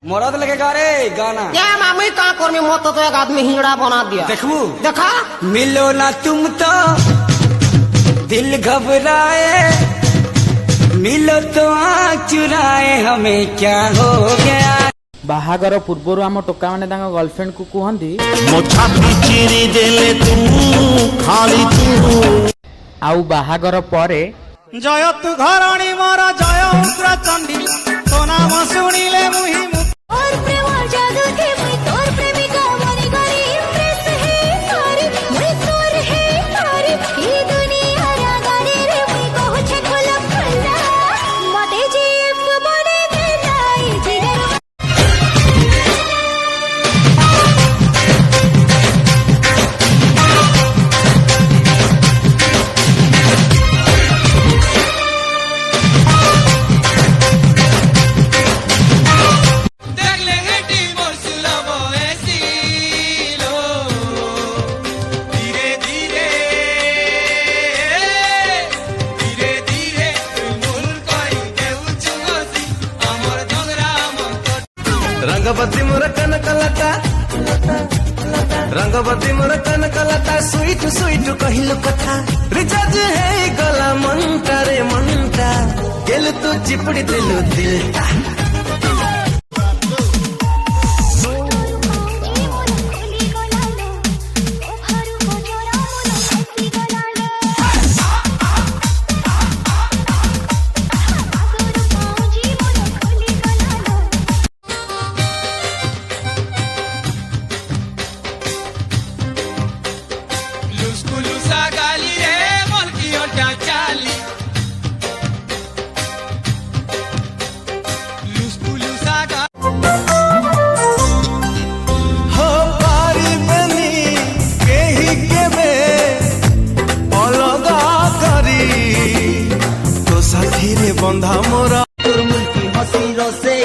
मरद लगेगा रे गाना क्या मामी का कर में मत तो एक आदमी हिजड़ा बना दिया। देखू देखा मिलो ना तुम तो दिल घबराए, मिलो तो आँख चुराए, हमें क्या हो गया। बाहागर पूर्वर आम टोका मैंने गर्लफ्रेंड को कहती आउ बाहागर परे जय तु घरणी मोर जय उग्र चंडी तो नाम शुणिले मुहि रंगवती मोर कनकलता, रंगवती मोर कनकलता, स्वीट स्वीट कहिलु कथा रिचार्ज है गला मंटा रे मंटा गेल तू चिपड़ी दिलु दिलता। बंधा मोरा मुल्की हसी रोसे